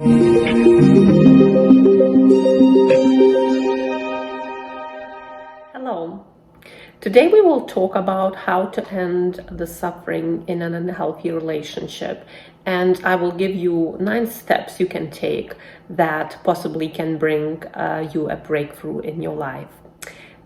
Hello. Today we will talk about how to end the suffering in an unhealthy relationship, and I will give you 9 steps you can take that possibly can bring you a breakthrough in your life.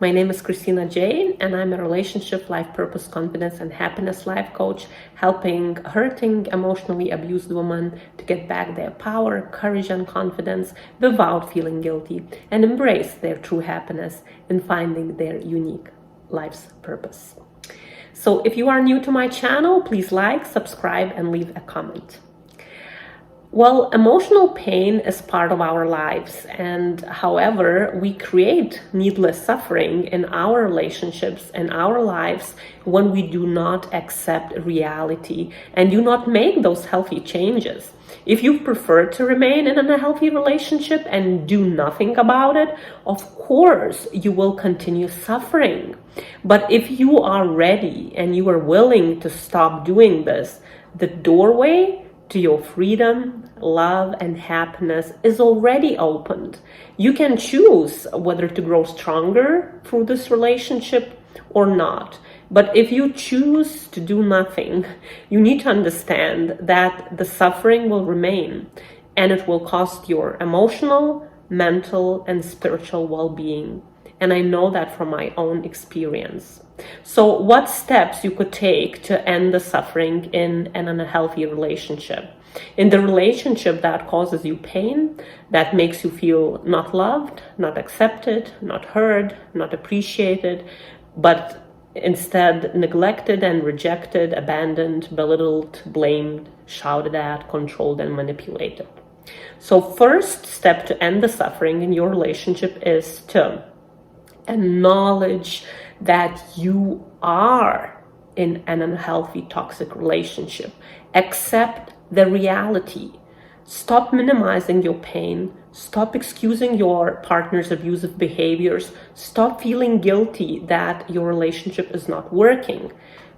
My name is Christina Jane, and I'm a relationship, life purpose, confidence, and happiness life coach, helping hurting, emotionally abused women to get back their power, courage, and confidence without feeling guilty, and embrace their true happiness in finding their unique life's purpose. So if you are new to my channel, please like, subscribe, and leave a comment. Well, emotional pain is part of our lives, and however, we create needless suffering in our relationships and our lives when we do not accept reality and do not make those healthy changes. If you prefer to remain in an unhealthy relationship and do nothing about it, of course you will continue suffering. But if you are ready and you are willing to stop doing this, the doorway to your freedom, love, and happiness is already opened. You can choose whether to grow stronger through this relationship or not. But if you choose to do nothing, you need to understand that the suffering will remain, and it will cost your emotional, mental, and spiritual well-being. And I know that from my own experience. So what steps you could take to end the suffering in an unhealthy relationship? In the relationship that causes you pain, that makes you feel not loved, not accepted, not heard, not appreciated, but instead neglected and rejected, abandoned, belittled, blamed, shouted at, controlled, and manipulated. So first step to end the suffering in your relationship is to acknowledge that you are in an unhealthy, toxic relationship. Accept the reality. Stop minimizing your pain. Stop excusing your partner's abusive behaviors. Stop feeling guilty that your relationship is not working.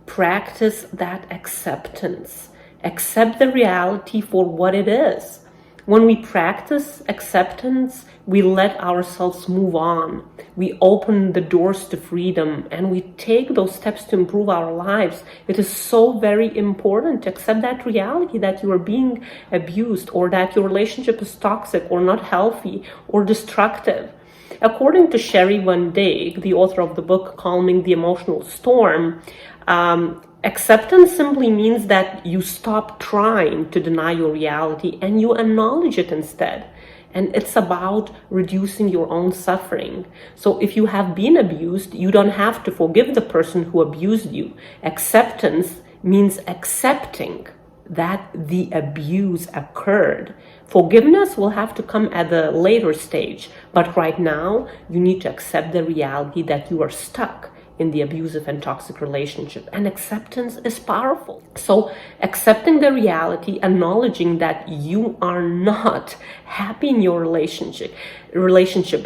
Practice that acceptance. Accept the reality for what it is. When we practice acceptance, we let ourselves move on. We open the doors to freedom and we take those steps to improve our lives. It is so very important to accept that reality that you are being abused, or that your relationship is toxic or not healthy or destructive. According to Sherry Van Dyke, the author of the book Calming the Emotional Storm, acceptance simply means that you stop trying to deny your reality and you acknowledge it instead. And it's about reducing your own suffering. So if you have been abused, you don't have to forgive the person who abused you. Acceptance means accepting that the abuse occurred. Forgiveness will have to come at a later stage, but right now you need to accept the reality that you are stuck in the abusive and toxic relationship, and acceptance is powerful. So accepting the reality, acknowledging that you are not happy in your relationship,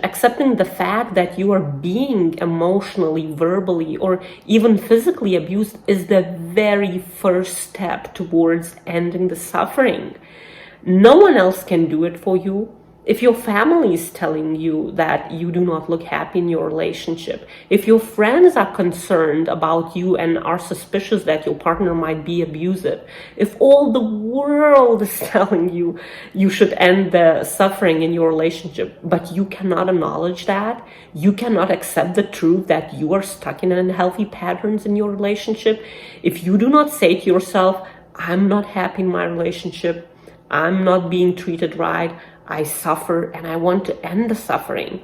accepting the fact that you are being emotionally, verbally, or even physically abused is the very first step towards ending the suffering. No one else can do it for you. If your family is telling you that you do not look happy in your relationship, if your friends are concerned about you and are suspicious that your partner might be abusive, if all the world is telling you you should end the suffering in your relationship, but you cannot acknowledge that, you cannot accept the truth that you are stuck in unhealthy patterns in your relationship, if you do not say to yourself, I'm not happy in my relationship, I'm not being treated right, I suffer and I want to end the suffering,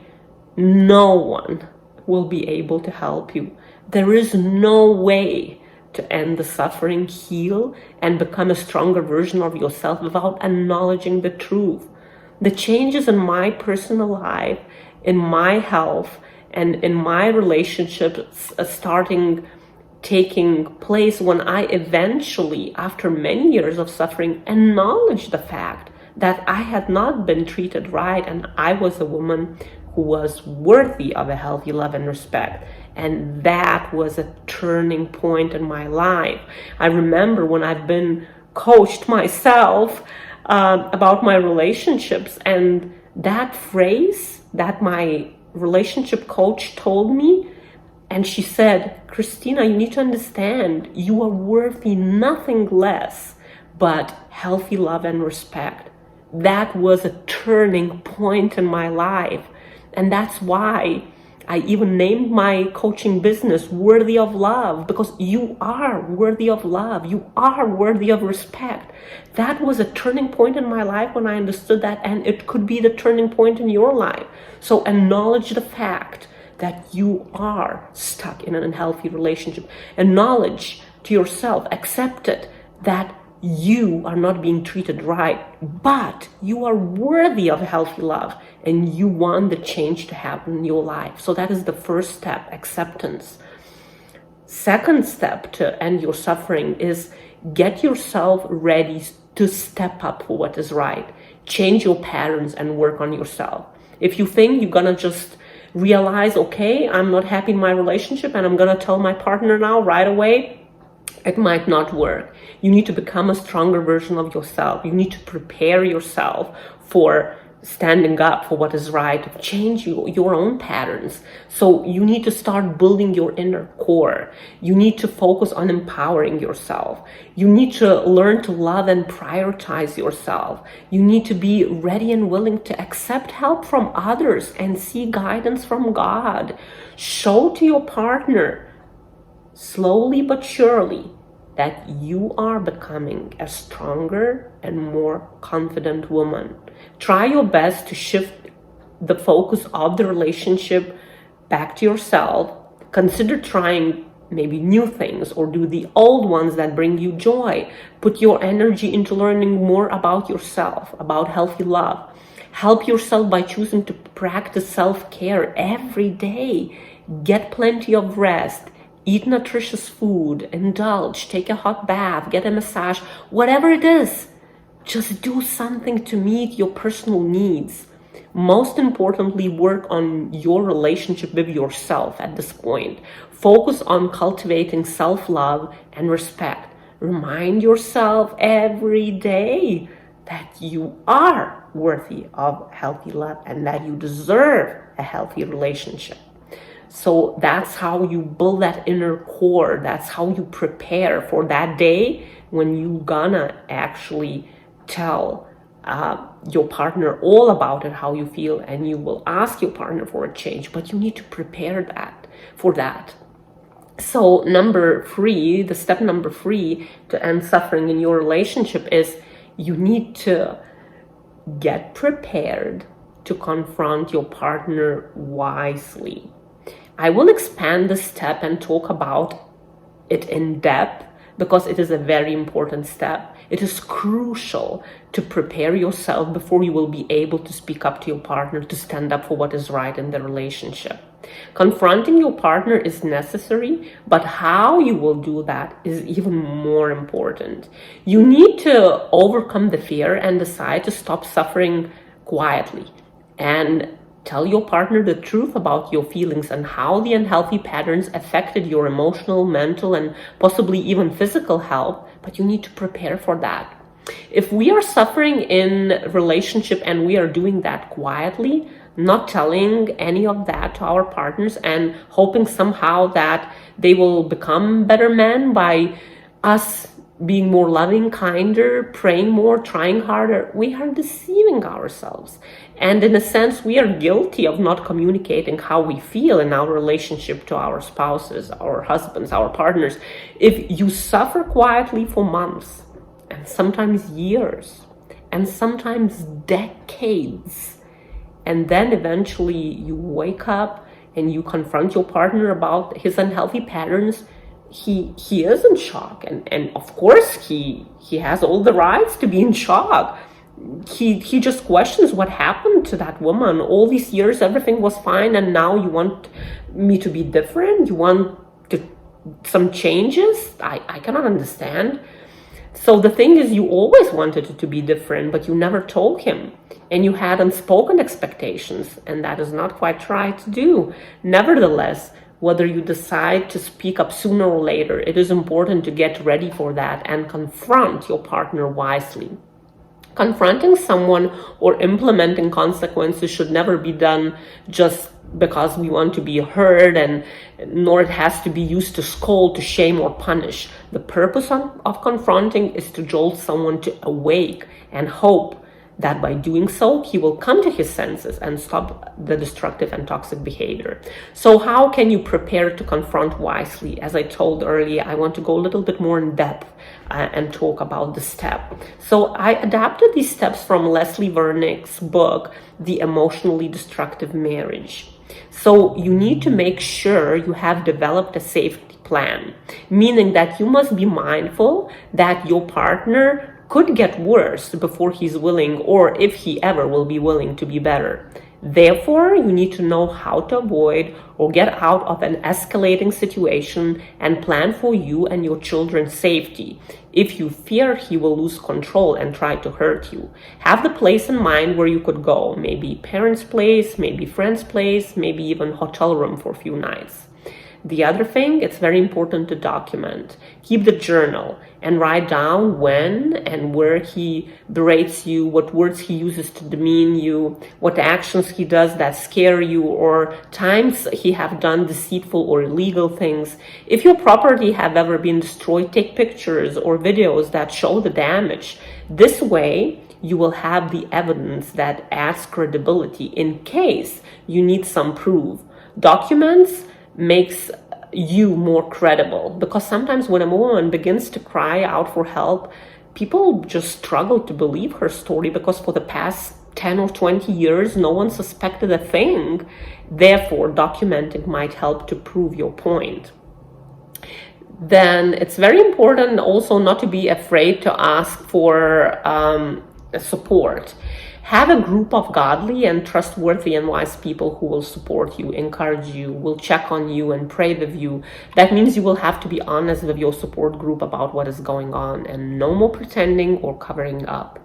no one will be able to help you. There is no way to end the suffering, heal, and become a stronger version of yourself without acknowledging the truth. The changes in my personal life, in my health, and in my relationships taking place when I eventually, after many years of suffering, acknowledged the fact that I had not been treated right and I was a woman who was worthy of a healthy love and respect. And that was a turning point in my life. I remember when I've been coached myself about my relationships. And that phrase that my relationship coach told me, and she said, Christina, you need to understand you are worthy nothing less but healthy love and respect. That was a turning point in my life. And that's why I even named my coaching business Worthy of Love, because you are worthy of love. You are worthy of respect. That was a turning point in my life when I understood that, and it could be the turning point in your life. So acknowledge the fact that you are stuck in an unhealthy relationship. Acknowledge to yourself, accept it, that you are not being treated right, but you are worthy of healthy love and you want the change to happen in your life. So that is the first step, acceptance. Second step to end your suffering is get yourself ready to step up for what is right. Change your patterns and work on yourself. If you think you're gonna just realize, okay, I'm not happy in my relationship and I'm gonna tell my partner now right away, it might not work. You need to become a stronger version of yourself. You need to prepare yourself for standing up for what is right, change your own patterns. So you need to start building your inner core. You need to focus on empowering yourself. You need to learn to love and prioritize yourself. You need to be ready and willing to accept help from others and seek guidance from God. Show to your partner, slowly but surely, that you are becoming a stronger and more confident woman. Try your best to shift the focus of the relationship back to yourself. Consider trying maybe new things or do the old ones that bring you joy. Put your energy into learning more about yourself, about healthy love. Help yourself by choosing to practice self-care every day. Get plenty of rest. Eat nutritious food, indulge, take a hot bath, get a massage, whatever it is. Just do something to meet your personal needs. Most importantly, work on your relationship with yourself at this point. Focus on cultivating self-love and respect. Remind yourself every day that you are worthy of healthy love and that you deserve a healthy relationship. So that's how you build that inner core. That's how you prepare for that day when you gonna actually tell your partner all about it, how you feel, and you will ask your partner for a change, but you need to prepare for that. So the step number 3 to end suffering in your relationship is you need to get prepared to confront your partner wisely. I will expand this step and talk about it in depth because it is a very important step. It is crucial to prepare yourself before you will be able to speak up to your partner, to stand up for what is right in the relationship. Confronting your partner is necessary, but how you will do that is even more important. You need to overcome the fear and decide to stop suffering quietly and tell your partner the truth about your feelings and how the unhealthy patterns affected your emotional, mental, and possibly even physical health, but you need to prepare for that. If we are suffering in a relationship and we are doing that quietly, not telling any of that to our partners and hoping somehow that they will become better men by us being more loving, kinder, praying more, trying harder, we are deceiving ourselves. And in a sense, we are guilty of not communicating how we feel in our relationship to our spouses, our husbands, our partners. If you suffer quietly for months, and sometimes years, and sometimes decades, and then eventually you wake up and you confront your partner about his unhealthy patterns, he is in shock, and of course he has all the rights to be in shock. He just questions what happened to that woman. All these years everything was fine, and now you want me to be different? You want some changes? I cannot understand. So the thing is, you always wanted it to be different, but you never told him, and you had unspoken expectations, and that is not quite right to do. Nevertheless, whether you decide to speak up sooner or later, it is important to get ready for that and confront your partner wisely. Confronting someone or implementing consequences should never be done just because we want to be heard, and nor it has to be used to scold, to shame, or punish. The purpose of confronting is to jolt someone to awake and hope that by doing so, he will come to his senses and stop the destructive and toxic behavior. So how can you prepare to confront wisely? As I told earlier, I want to go a little bit more in depth and talk about the step. So I adapted these steps from Leslie Vernick's book, The Emotionally Destructive Marriage. So you need to make sure you have developed a safety plan, meaning that you must be mindful that your partner could get worse before he's willing, or if he ever will be willing, to be better. Therefore, you need to know how to avoid or get out of an escalating situation and plan for you and your children's safety. If you fear he will lose control and try to hurt you, have the place in mind where you could go. Maybe parents' place, maybe friend's place, maybe even hotel room for a few nights. The other thing, it's very important to document. Keep the journal and write down when and where he berates you, what words he uses to demean you, what actions he does that scare you, or times he have done deceitful or illegal things. If your property have ever been destroyed, take pictures or videos that show the damage. This way, you will have the evidence that adds credibility in case you need some proof. Documents makes you more credible, because sometimes when a woman begins to cry out for help, people just struggle to believe her story, because for the past 10 or 20 years no one suspected a thing. Therefore, documenting might help to prove your point. Then it's very important also not to be afraid to ask for support. Have a group of godly and trustworthy and wise people who will support you, encourage you, will check on you and pray with you. That means you will have to be honest with your support group about what is going on, and no more pretending or covering up.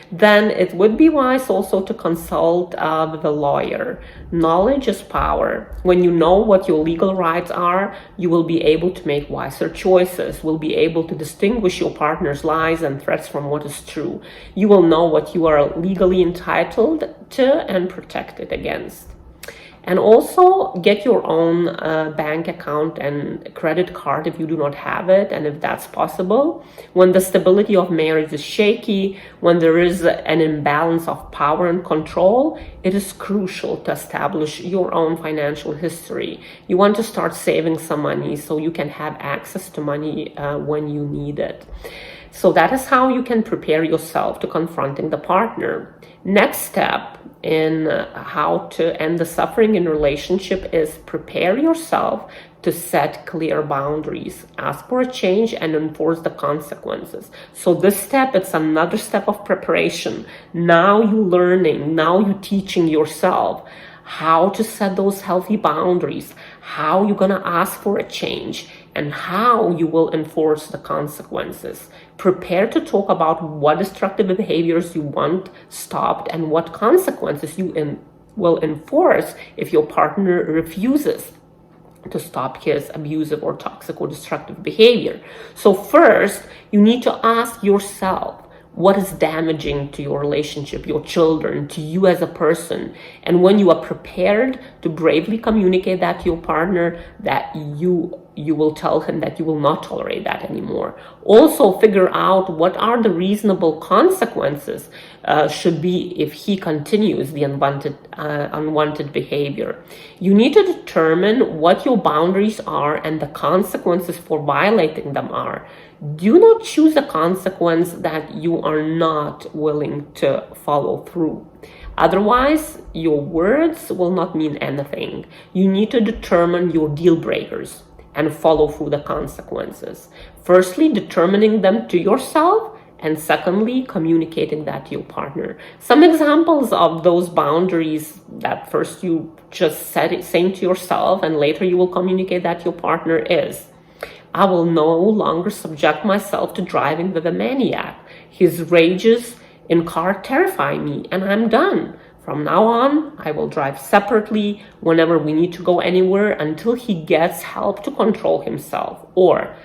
Then it would be wise also to consult with a lawyer. Knowledge is power. When you know what your legal rights are, you will be able to make wiser choices, will be able to distinguish your partner's lies and threats from what is true. You will know what you are legally entitled to and protected against. And also get your own bank account and credit card if you do not have it, and if that's possible. When the stability of marriage is shaky, when there is an imbalance of power and control, it is crucial to establish your own financial history. You want to start saving some money so you can have access to money when you need it. So that is how you can prepare yourself to confronting the partner. Next step in how to end the suffering in relationship is prepare yourself to set clear boundaries, ask for a change, and enforce the consequences. So this step, it's another step of preparation. Now you learning, now you teaching yourself how to set those healthy boundaries, how you're gonna ask for a change, and how you will enforce the consequences. Prepare to talk about what destructive behaviors you want stopped and what consequences you will enforce if your partner refuses to stop his abusive or toxic or destructive behavior. So first, you need to ask yourself, what is damaging to your relationship, your children, to you as a person? And when you are prepared to bravely communicate that to your partner, that you will tell him that you will not tolerate that anymore. Also figure out what are the reasonable consequences should be if he continues the unwanted behavior. You need to determine what your boundaries are and the consequences for violating them are. Do not choose a consequence that you are not willing to follow through. Otherwise, your words will not mean anything. You need to determine your deal breakers and follow through the consequences. Firstly, determining them to yourself, and secondly, communicating that to your partner. Some examples of those boundaries that first you just saying to yourself and later you will communicate that to your partner is, I will no longer subject myself to driving with a maniac. His rages in car terrify me, and I'm done. From now on, I will drive separately whenever we need to go anywhere until he gets help to control himself. Or,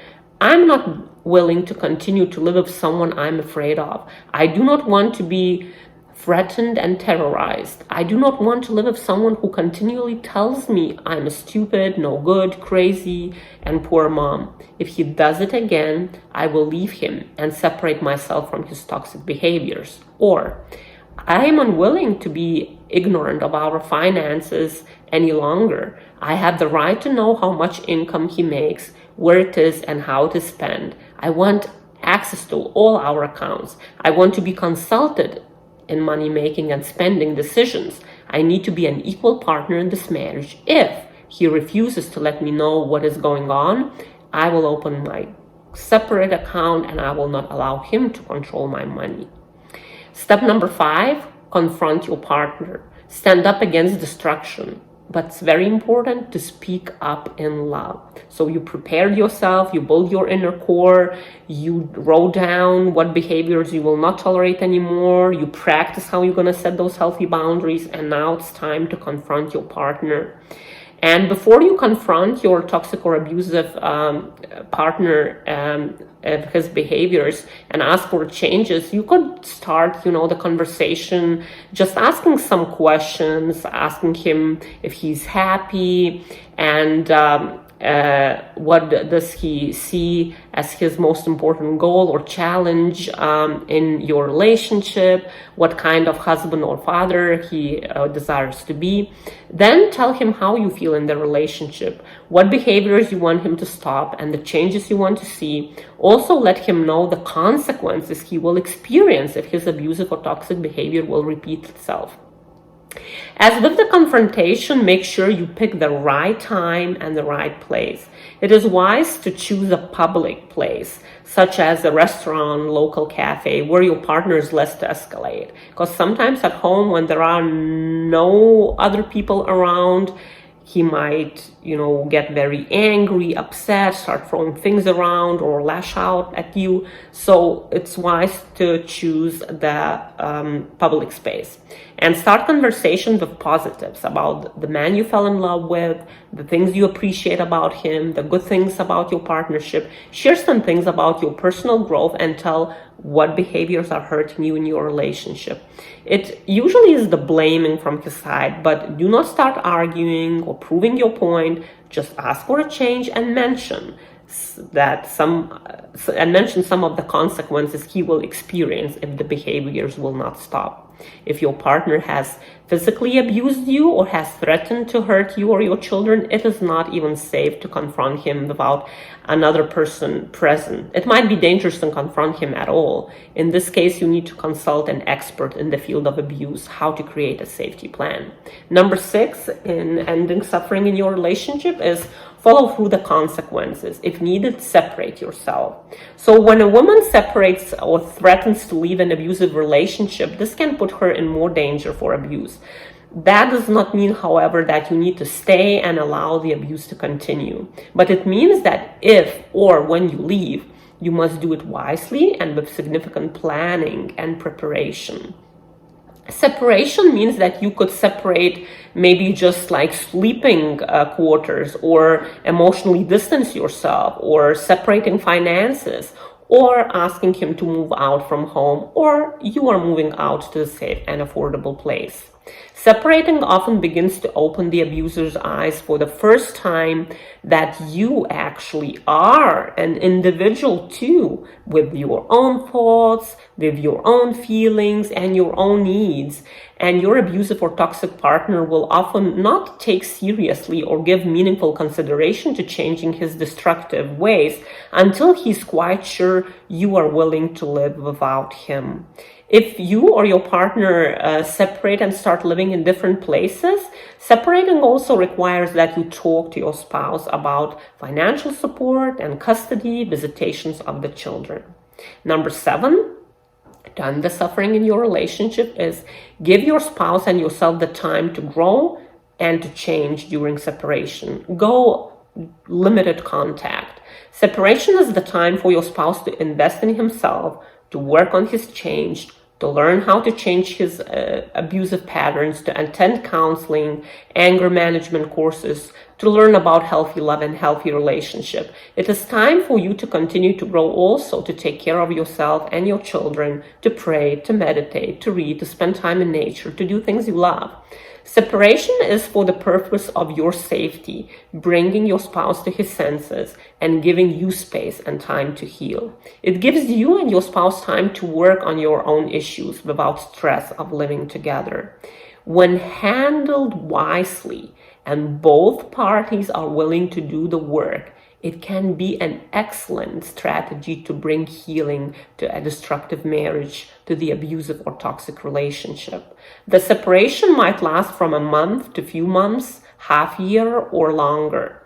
I'm not willing to continue to live with someone I'm afraid of. I do not want to be threatened and terrorized. I do not want to live with someone who continually tells me I'm a stupid, no good, crazy, and poor mom. If he does it again, I will leave him and separate myself from his toxic behaviors. Or, I am unwilling to be ignorant of our finances any longer. I have the right to know how much income he makes, where it is, and how it is spent. I want access to all our accounts. I want to be consulted in money making and spending decisions. I need to be an equal partner in this marriage. If he refuses to let me know what is going on, I will open my separate account and I will not allow him to control my money. Step number 5, confront your partner. Stand up against destruction. But it's very important to speak up in love. So you prepared yourself, you build your inner core, you wrote down what behaviors you will not tolerate anymore, you practice how you're going to set those healthy boundaries, and now it's time to confront your partner. And before you confront your toxic or abusive partner his behaviors and ask for changes, you could start, the conversation just asking some questions, asking him if he's happy and what does he see as his most important goal or challenge in your relationship, what kind of husband or father he desires to be. Then tell him how you feel in the relationship, what behaviors you want him to stop, and the changes you want to see. Also let him know the consequences he will experience if his abusive or toxic behavior will repeat itself. As with the confrontation, make sure you pick the right time and the right place. It is wise to choose a public place, such as a restaurant, local cafe, where your partner is less to escalate. Because sometimes at home, when there are no other people around, he might, get very angry, upset, start throwing things around or lash out at you. So it's wise to choose the public space and start conversations with positives about the man you fell in love with, the things you appreciate about him, the good things about your partnership. Share some things about your personal growth and tell what behaviors are hurting you in your relationship. It usually is the blaming from his side, but do not start arguing or proving your point. Just ask for a change and mention some of the consequences he will experience if the behaviors will not stop. If your partner has physically abused you or has threatened to hurt you or your children, it is not even safe to confront him without another person present. It might be dangerous to confront him at all. In this case, you need to consult an expert in the field of abuse, how to create a safety plan. Number 6 in ending suffering in your relationship is follow through the consequences. If needed, separate yourself. So when a woman separates or threatens to leave an abusive relationship, this can put her in more danger for abuse. That does not mean, however, that you need to stay and allow the abuse to continue. But it means that if or when you leave, you must do it wisely and with significant planning and preparation. Separation means that you could separate maybe just like sleeping quarters, or emotionally distance yourself, or separating finances, or asking him to move out from home, or you are moving out to a safe and affordable place. Separating often begins to open the abuser's eyes for the first time that you actually are an individual too, with your own thoughts, with your own feelings and your own needs. And your abusive or toxic partner will often not take seriously or give meaningful consideration to changing his destructive ways until he's quite sure you are willing to live without him. If you or your partner separate and start living in different places, separating also requires that you talk to your spouse about financial support and custody, visitations of the children. Number 7, to end the suffering in your relationship is give your spouse and yourself the time to grow and to change during separation. Go limited contact. Separation is the time for your spouse to invest in himself, to work on his change, to learn how to change his abusive patterns, to attend counseling, anger management courses, to learn about healthy love and healthy relationship. It is time for you to continue to grow also, to take care of yourself and your children, to pray, to meditate, to read, to spend time in nature, to do things you love. Separation is for the purpose of your safety, bringing your spouse to his senses and giving you space and time to heal. It gives you and your spouse time to work on your own issues without stress of living together. When handled wisely and both parties are willing to do the work, it can be an excellent strategy to bring healing to a destructive marriage, to the abusive or toxic relationship. The separation might last from a month to few months, half year, or longer.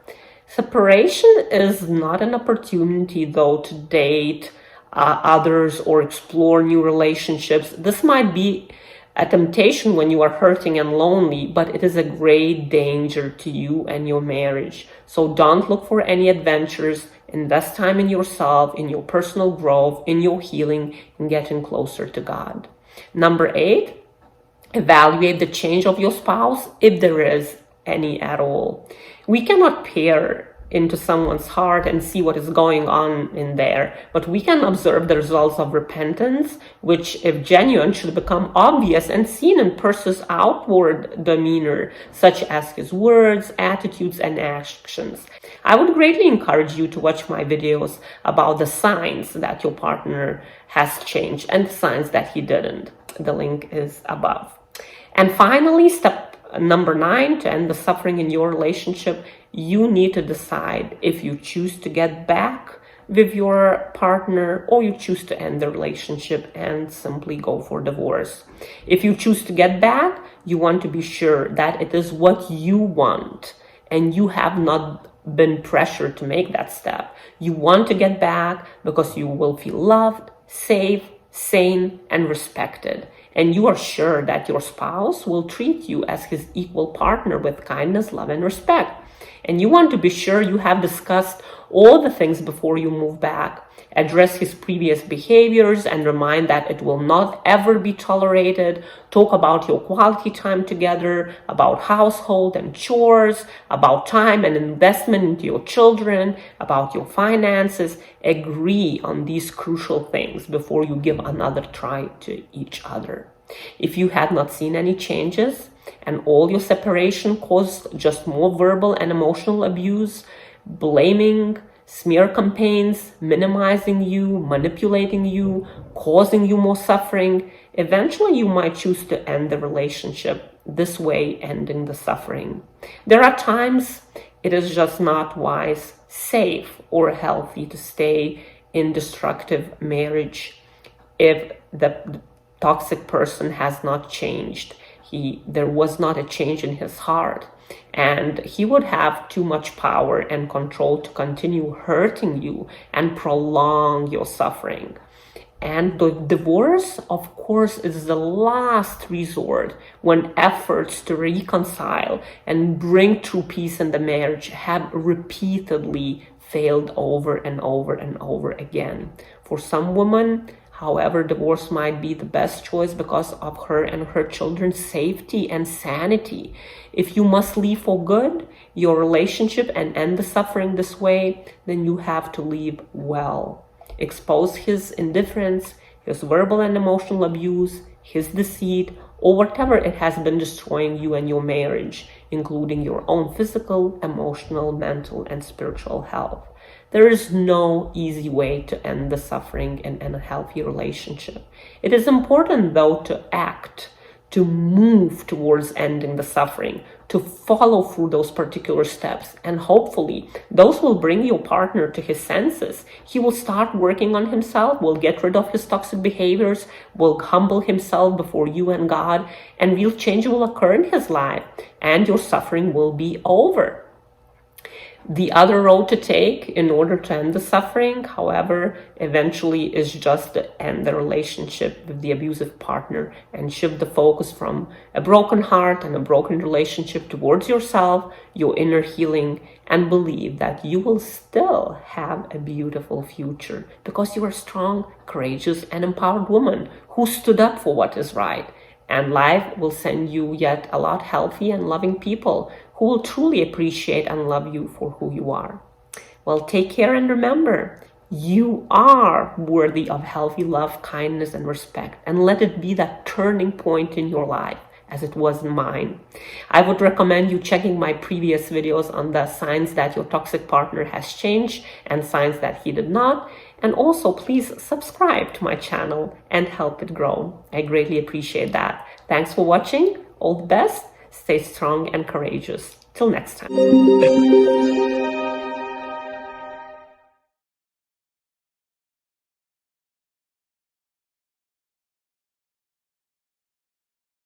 Separation is not an opportunity, though, to date others or explore new relationships. This might be a temptation when you are hurting and lonely, but it is a great danger to you and your marriage. So don't look for any adventures. Invest time in yourself, in your personal growth, in your healing, and getting closer to God. Number 8, evaluate the change of your spouse, if there is any at all. We cannot peer into someone's heart and see what is going on in there, but we can observe the results of repentance, which, if genuine, should become obvious and seen in person's outward demeanor, such as his words, attitudes, and actions. I would greatly encourage you to watch my videos about the signs that your partner has changed and the signs that he didn't. The link is above. And finally, step number 9, to end the suffering in your relationship, you need to decide if you choose to get back with your partner or you choose to end the relationship and simply go for divorce. If you choose to get back, you want to be sure that it is what you want and you have not been pressured to make that step. You want to get back because you will feel loved, safe, sane, and respected. And you are sure that your spouse will treat you as his equal partner with kindness, love, and respect. And you want to be sure you have discussed all the things before you move back. Address his previous behaviors and remind that it will not ever be tolerated. Talk about your quality time together, about household and chores, about time and investment into your children, about your finances. Agree on these crucial things before you give another try to each other. If you had not seen any changes and all your separation caused just more verbal and emotional abuse, blaming, smear campaigns, minimizing you, manipulating you, causing you more suffering, eventually you might choose to end the relationship, this way ending the suffering. There are times it is just not wise, safe, or healthy to stay in destructive marriage if the toxic person has not changed. There was not a change in his heart, and he would have too much power and control to continue hurting you and prolong your suffering. And the divorce, of course, is the last resort when efforts to reconcile and bring true peace in the marriage have repeatedly failed over and over and over again. For some women, however, divorce might be the best choice because of her and her children's safety and sanity. If you must leave for good your relationship and end the suffering this way, then you have to leave well. Expose his indifference, his verbal and emotional abuse, his deceit, or whatever it has been destroying you and your marriage, including your own physical, emotional, mental, and spiritual health. There is no easy way to end the suffering in a healthy relationship. It is important, though, to act, to move towards ending the suffering, to follow through those particular steps. And hopefully, those will bring your partner to his senses. He will start working on himself, will get rid of his toxic behaviors, will humble himself before you and God, and real change will occur in his life, and your suffering will be over. The other road to take in order to end the suffering, however, eventually is just to end the relationship with the abusive partner and shift the focus from a broken heart and a broken relationship towards yourself, your inner healing, and believe that you will still have a beautiful future because you are a strong, courageous, and empowered woman who stood up for what is right. And life will send you yet a lot healthy and loving people who will truly appreciate and love you for who you are. Well, take care, and remember, you are worthy of healthy love, kindness, and respect, and let it be that turning point in your life, as it was in mine. I would recommend you checking my previous videos on the signs that your toxic partner has changed and signs that he did not. And also, please subscribe to my channel and help it grow. I greatly appreciate that. Thanks for watching. All the best. Stay strong and courageous. Till next time.